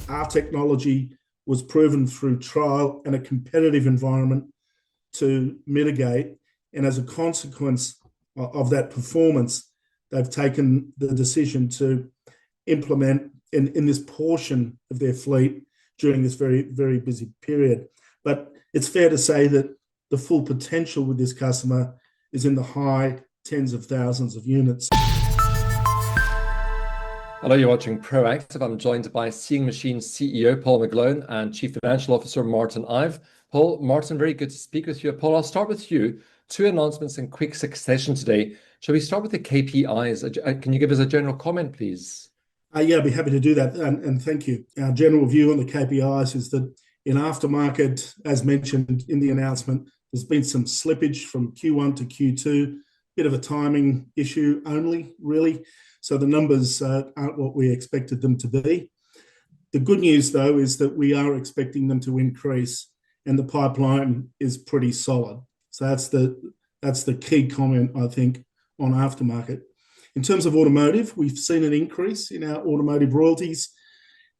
our technology was proven through trial and a competitive environment to mitigate. And as a consequence of that performance, they've taken the decision to implement in this portion of their fleet during this very, very busy period. But it's fair to say that the full potential with this customer is in the high tens of thousands of units. Hello, you're watching Proactive. I'm joined by Seeing Machines CEO Paul McGlone and Chief Financial Officer Martin Ive. Paul, Martin, very good to speak with you. Paul, I'll start with you. Two announcements in quick succession today. Shall we start with the KPIs? Can you give us a general comment, please? Yeah, I'd be happy to do that, and thank you. Our general view on the KPIs is that in aftermarket, as mentioned in the announcement, there's been some slippage from Q1 to Q2, bit of a timing issue only, really. So the numbers aren't what we expected them to be. The good news, though, is that we are expecting them to increase, and the pipeline is pretty solid. So that's the key comment, I think, on aftermarket. In terms of automotive, we've seen an increase in our automotive royalties.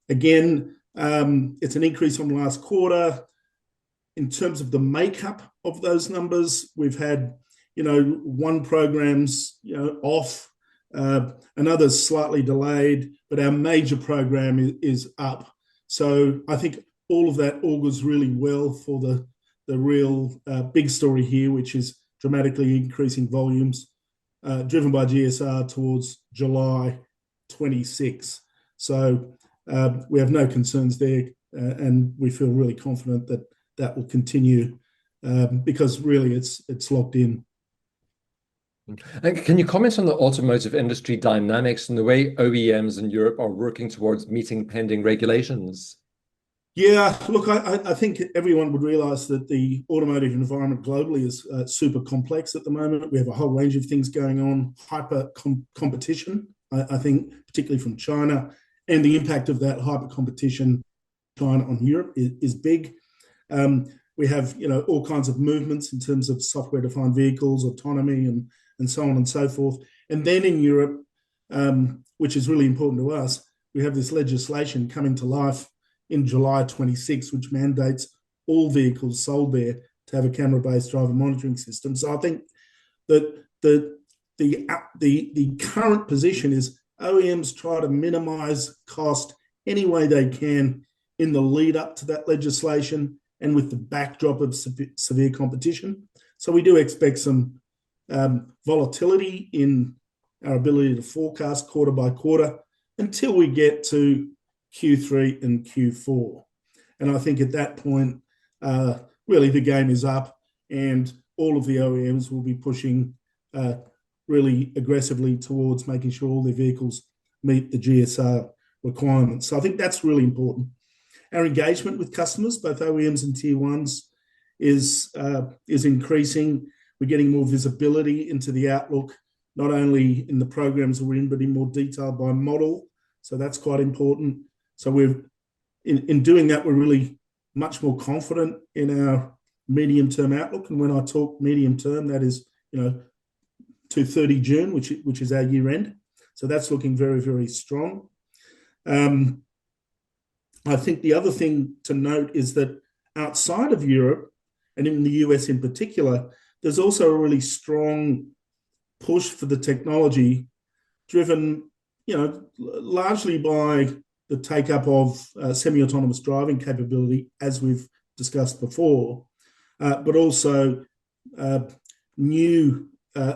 Again, it's an increase from last quarter. In terms of the makeup of those numbers, we've had, one program's, off, another slightly delayed, but our major program is up. So I think all of that augurs really well for the real big story here, which is dramatically increasing volumes driven by GSR towards July 26. So we have no concerns there, and we feel really confident that that will continue because really it's locked in. And can you comment on the automotive industry dynamics and the way OEMs in Europe are working towards meeting pending regulations? Yeah, look, I think everyone would realise that the automotive environment globally is super complex at the moment. We have a whole range of things going on, hyper competition, I think, particularly from China, and the impact of that hyper competition China on Europe is big. We have, all kinds of movements in terms of software-defined vehicles, autonomy, and so on and so forth. And then in Europe, which is really important to us, we have this legislation coming to life in July 26, which mandates all vehicles sold there to have a camera-based driver monitoring system. So I think that the current position is OEMs try to minimise cost any way they can in the lead up to that legislation and with the backdrop of severe competition. So we do expect some volatility in our ability to forecast quarter by quarter until we get to Q3 and Q4. And I think at that point, really the game is up and all of the OEMs will be pushing really aggressively towards making sure all their vehicles meet the GSR requirements. So I think that's really important. Our engagement with customers, both OEMs and Tier 1s, is increasing. We're getting more visibility into the outlook, not only in the programs we're in, but in more detail by model. So that's quite important. So we're in doing that, we're really much more confident in our medium-term outlook. And when I talk medium-term, that is, to 30 June, which is our year end. So that's looking very, very strong. I think the other thing to note is that outside of Europe, and in the US in particular, there's also a really strong push for the technology driven, largely by the take-up of semi-autonomous driving capability, as we've discussed before, but also new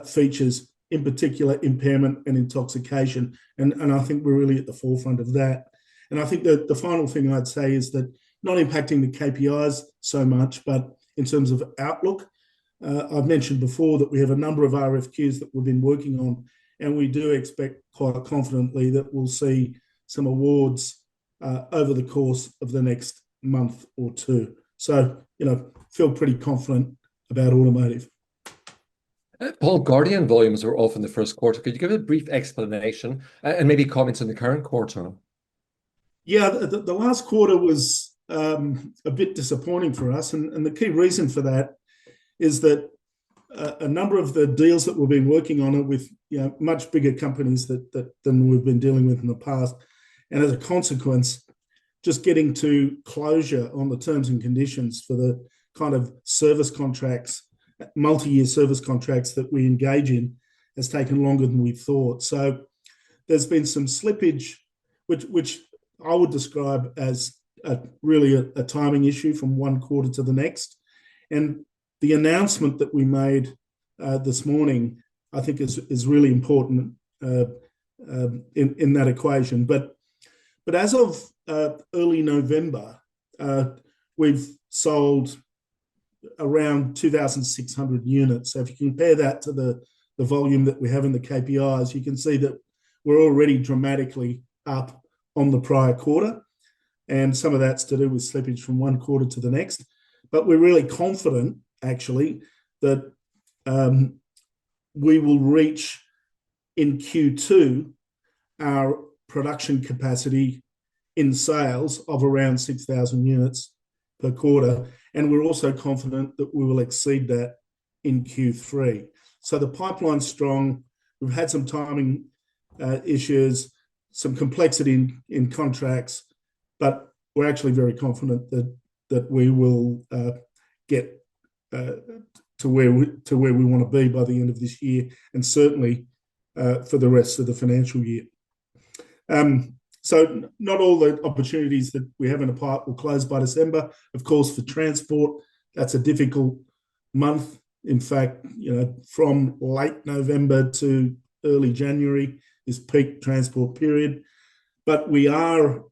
features, in particular impairment and intoxication. And I think we're really at the forefront of that. And I think that the final thing I'd say is that not impacting the KPIs so much, but in terms of outlook, I've mentioned before that we have a number of RFQs that we've been working on, and we do expect quite confidently that we'll see some awards over the course of the next month or two. So, feel pretty confident about automotive. Paul, Guardian volumes were off in the first quarter. Could you give a brief explanation and maybe comments on the current quarter? Yeah, the last quarter was a bit disappointing for us. And the key reason for that is that a number of the deals that we've been working on are with much bigger companies than we've been dealing with in the past. And as a consequence, just getting to closure on the terms and conditions for the kind of service contracts, multi-year service contracts that we engage in has taken longer than we thought. So there's been some slippage, which I would describe as really a timing issue from one quarter to the next. And the announcement that we made this morning, I think, is really important in that equation. But as of early November, we've sold around 2,600 units. So if you compare that to the volume that we have in the KPIs, you can see that we're already dramatically up on the prior quarter. And some of that's to do with slippage from one quarter to the next. But we're really confident, actually, that we will reach in Q2 our production capacity in sales of around 6,000 units per quarter. And we're also confident that we will exceed that in Q3. So the pipeline's strong. We've had some timing issues, some complexity in contracts, but we're actually very confident that we will get to where we want to be by the end of this year, and certainly for the rest of the financial year. So not all the opportunities that we have in the pipe will close by December. Of course, for transport, that's a difficult month. In fact, from late November to early January is peak transport period. But we are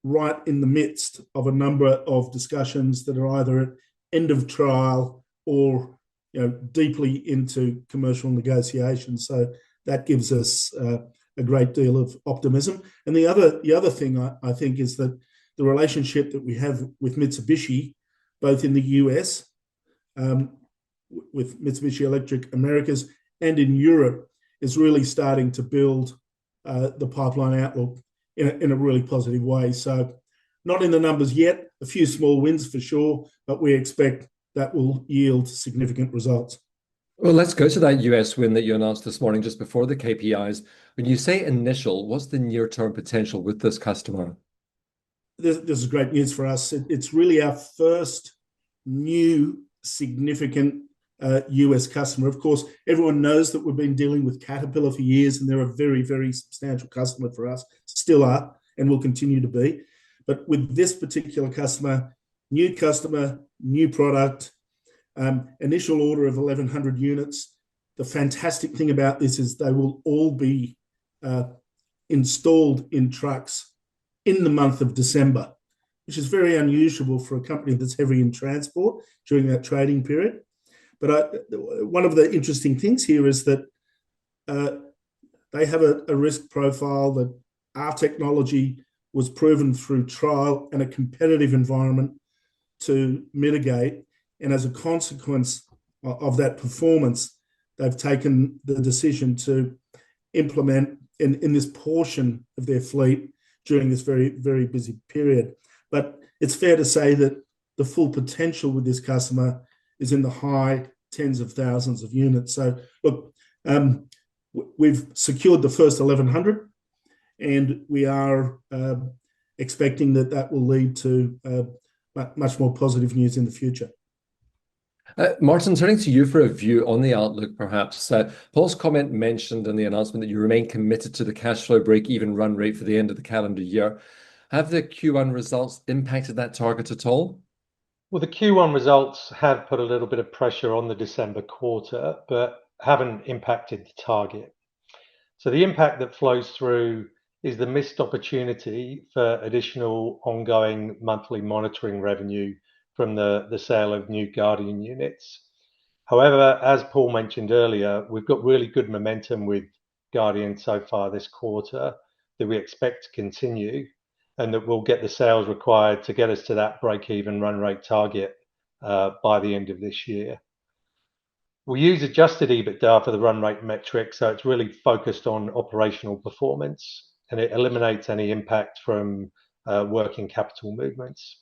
right in the midst of a number of discussions that are either at end of trial or deeply into commercial negotiations. So that gives us a great deal of optimism. And the other thing I think is that the relationship that we have with Mitsubishi, both in the US, with Mitsubishi Electric Americas, and in Europe, is really starting to build the pipeline outlook in a really positive way. So not in the numbers yet, a few small wins for sure, but we expect that will yield significant results. Well, let's go to that US win that you announced this morning just before the KPIs. When you say initial, what's the near-term potential with this customer? This is great news for us. It's really our first new significant US customer. Of course, everyone knows that we've been dealing with Caterpillar for years, and they're a very, very substantial customer for us, still are, and will continue to be. But with this particular customer, new product, initial order of 1,100 units. The fantastic thing about this is they will all be installed in trucks in the month of December, which is very unusual for a company that's heavy in transport during that trading period. But one of the interesting things here is that they have a risk profile that our technology was proven through trial and a competitive environment to mitigate. And as a consequence of that performance, they've taken the decision to implement in this portion of their fleet during this very, very busy period. But it's fair to say that the full potential with this customer is in the high tens of thousands of units. So look, we've secured the first 1,100, and we are expecting that will lead to much more positive news in the future. Martin, turning to you for a view on the outlook, perhaps. Paul's comment mentioned in the announcement that you remain committed to the cash flow break-even run rate for the end of the calendar year. Have the Q1 results impacted that target at all? Well, the Q1 results have put a little bit of pressure on the December quarter, but haven't impacted the target. So the impact that flows through is the missed opportunity for additional ongoing monthly monitoring revenue from the sale of new Guardian units. However, as Paul mentioned earlier, we've got really good momentum with Guardian so far this quarter that we expect to continue, and that we'll get the sales required to get us to that break-even run rate target by the end of this year. We use adjusted EBITDA for the run rate metric, so it's really focused on operational performance, and it eliminates any impact from working capital movements.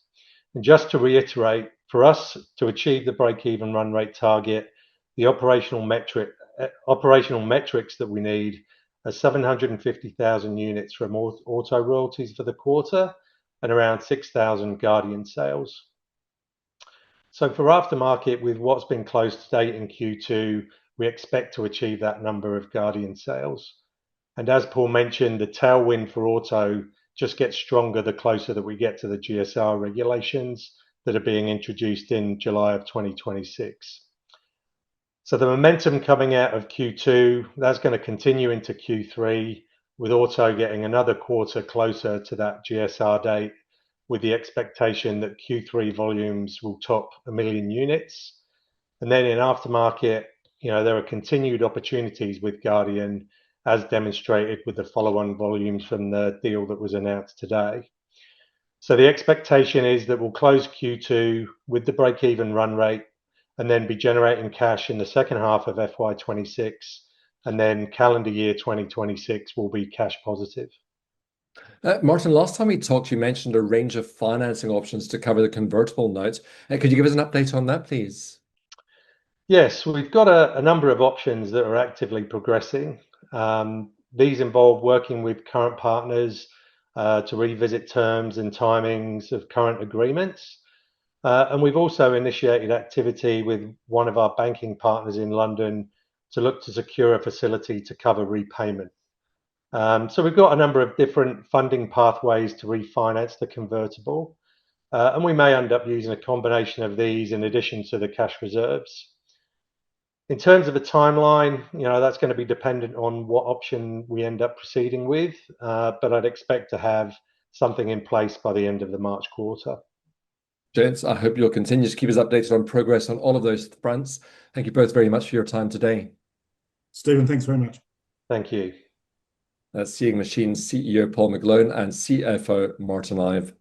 And just to reiterate, for us to achieve the break-even run rate target, the operational metrics that we need are 750,000 units from auto royalties for the quarter and around 6,000 Guardian sales. So for aftermarket, with what's been closed to date in Q2, we expect to achieve that number of Guardian sales. And as Paul mentioned, the tailwind for auto just gets stronger the closer that we get to the GSR regulations that are being introduced in July of 2026. So the momentum coming out of Q2, that's going to continue into Q3, with auto getting another quarter closer to that GSR date, with the expectation that Q3 volumes will top 1 million units. And then in aftermarket, there are continued opportunities with Guardian, as demonstrated with the follow-on volumes from the deal that was announced today. So the expectation is that we'll close Q2 with the break-even run rate and then be generating cash in the second half of FY26, and then calendar year 2026 will be cash positive. Martin, last time we talked, you mentioned a range of financing options to cover the convertible note. Could you give us an update on that, please? Yes, we've got a number of options that are actively progressing. These involve working with current partners to revisit terms and timings of current agreements. And we've also initiated activity with one of our banking partners in London to look to secure a facility to cover repayment. So we've got a number of different funding pathways to refinance the convertible. And we may end up using a combination of these in addition to the cash reserves. In terms of a timeline, that's going to be dependent on what option we end up proceeding with, but I'd expect to have something in place by the end of the March quarter. Gents, I hope you'll continue to keep us updated on progress on all of those fronts. Thank you both very much for your time today. Stephen, thanks very much. Thank you. That's Seeing Machines CEO Paul McGlone and CFO Martin Ive.